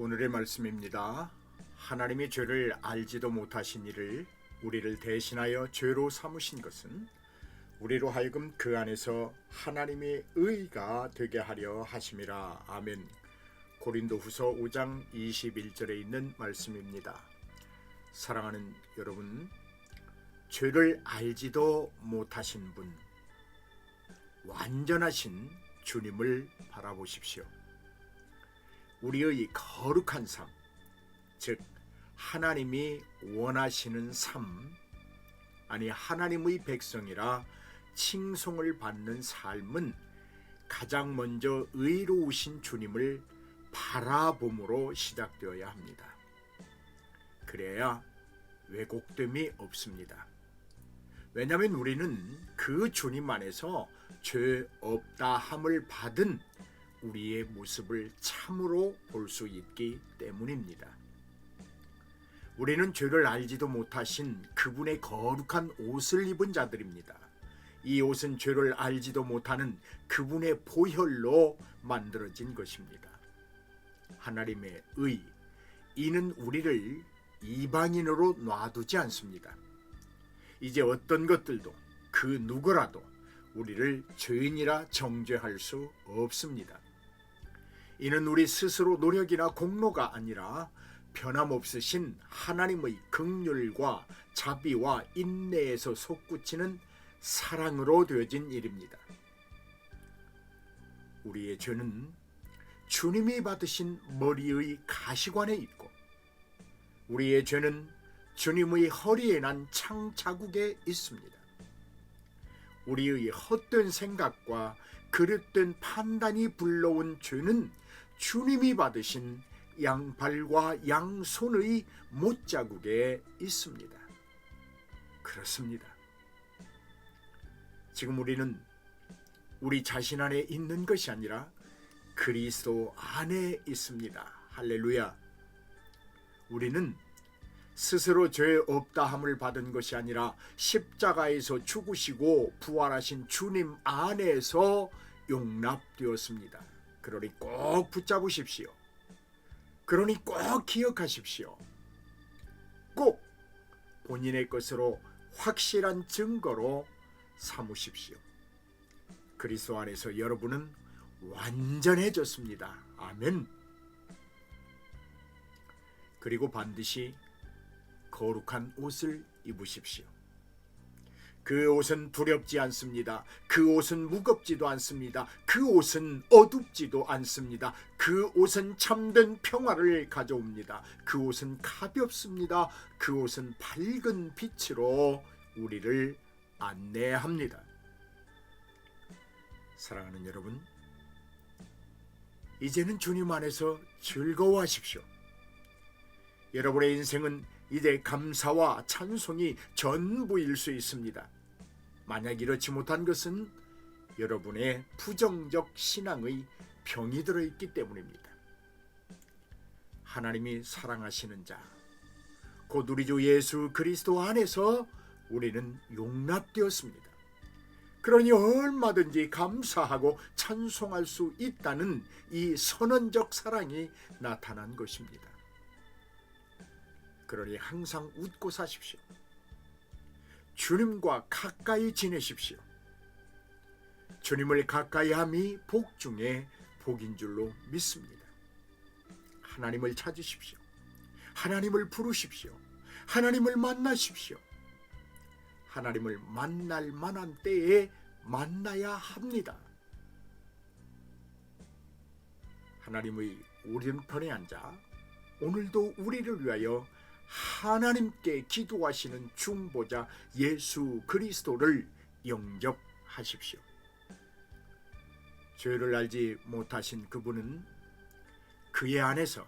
오늘의 말씀입니다. 하나님이 죄를 알지도 못하신 이를 우리를 대신하여 죄로 삼으신 것은 우리로 하여금 그 안에서 하나님의 의가 되게 하려 하심이라. 아멘. 고린도후서 5장 21절에 있는 말씀입니다. 사랑하는 여러분, 죄를 알지도 못하신 분, 완전하신 주님을 바라보십시오. 우리의 거룩한 삶, 즉 하나님이 원하시는 삶, 아니 하나님의 백성이라 칭송을 받는 삶은 가장 먼저 의로우신 주님을 바라봄으로 시작되어야 합니다. 그래야 왜곡됨이 없습니다. 왜냐하면 우리는 그 주님 안에서 죄 없다 함을 받은 우리의 모습을 참으로 볼 수 있기 때문입니다. 우리는 죄를 알지도 못하신 그분의 거룩한 옷을 입은 자들입니다. 이 옷은 죄를 알지도 못하는 그분의 보혈로 만들어진 것입니다. 하나님의 의, 이는 우리를 이방인으로 놔두지 않습니다. 이제 어떤 것들도 그 누구라도 우리를 죄인이라 정죄할 수 없습니다. 이는 우리 스스로 노력이나 공로가 아니라 변함없으신 하나님의 긍휼과 자비와 인내에서 솟구치는 사랑으로 되어진 일입니다. 우리의 죄는 주님이 받으신 머리의 가시관에 있고, 우리의 죄는 주님의 허리에 난 창자국에 있습니다. 우리의 헛된 생각과 그릇된 판단이 불러온 죄는 주님이 받으신 양발과 양손의 못자국에 있습니다. 그렇습니다. 지금 우리는 우리 자신 안에 있는 것이 아니라 그리스도 안에 있습니다. 할렐루야. 우리는 스스로 죄 없다 함을 받은 것이 아니라 십자가에서 죽으시고 부활하신 주님 안에서 용납되었습니다. 그러니 꼭 붙잡으십시오. 그러니 꼭 기억하십시오. 꼭 본인의 것으로 확실한 증거로 삼으십시오. 그리스도 안에서 여러분은 완전해졌습니다. 아멘. 그리고 반드시 거룩한 옷을 입으십시오. 그 옷은 두렵지 않습니다. 그 옷은 무겁지도 않습니다. 그 옷은 어둡지도 않습니다. 그 옷은 참된 평화를 가져옵니다. 그 옷은 가볍습니다. 그 옷은 밝은 빛으로 우리를 안내합니다. 사랑하는 여러분, 이제는 주님 안에서 즐거워하십시오. 여러분의 인생은 이제 감사와 찬송이 전부일 수 있습니다. 만약 이렇지 못한 것은 여러분의 부정적 신앙의 병이 들어있기 때문입니다. 하나님이 사랑하시는 자, 곧 우리 주 예수 그리스도 안에서 우리는 용납되었습니다. 그러니 얼마든지 감사하고 찬송할 수 있다는 이 선언적 사랑이 나타난 것입니다. 그러니 항상 웃고 사십시오. 주님과 가까이 지내십시오. 주님을 가까이 함이 복 중에 복인 줄로 믿습니다. 하나님을 찾으십시오. 하나님을 부르십시오. 하나님을 만나십시오. 하나님을 만날 만한 때에 만나야 합니다. 하나님의 오른편에 앉아 오늘도 우리를 위하여 하나님께 기도하시는 중보자 예수 그리스도를 영접하십시오. 죄를 알지 못하신 그분은 그의 안에서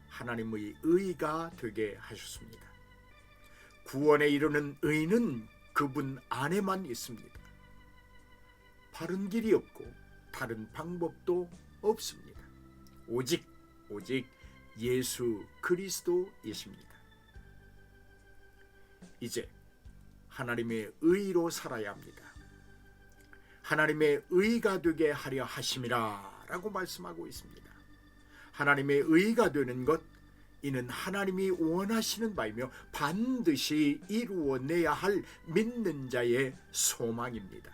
하나님의 의가 되게 하셨습니다. 구원에 이르는 의는 그분 안에만 있습니다. 바른 길이 없고 다른 방법도 없습니다. 오직 예수 그리스도이십니다. 이제 하나님의 의로 살아야 합니다. 하나님의 의가 되게 하려 하심이라 라고 말씀하고 있습니다. 하나님의 의가 되는 것, 이는 하나님이 원하시는 바이며 반드시 이루어내야 할 믿는 자의 소망입니다.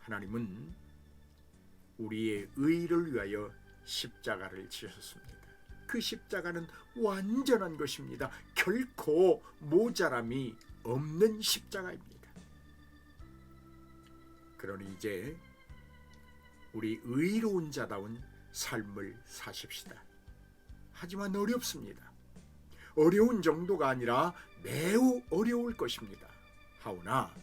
하나님은 우리의 의를 위하여 십자가를 지셨습니다. 그 십자가는 완전한 것입니다. 결코 모자람이 없는 십자가입니다. 그러니 이제 우리 의로운 자다운 삶을 사십시다. 하지만 어렵습니다. 어려운 정도가 아니라 매우 어려울 것입니다. 하오나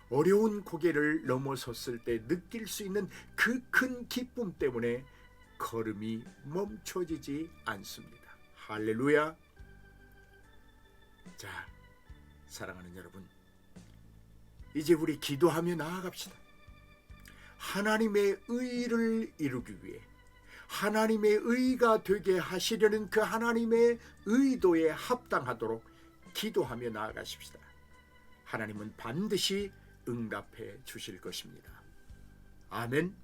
어려운 고개를 넘어섰을 때 느낄 수 있는 그 큰 기쁨 때문에 걸음이 멈춰지지 않습니다. 할렐루야. 자, 사랑하는 여러분, 이제 우리 기도하며 나아갑시다. 하나님의 의를 이루기 위해 하나님의 의가 되게 하시려는 그 하나님의 의도에 합당하도록 기도하며 나아가십시다. 하나님은 반드시 응답해 주실 것입니다. 아멘.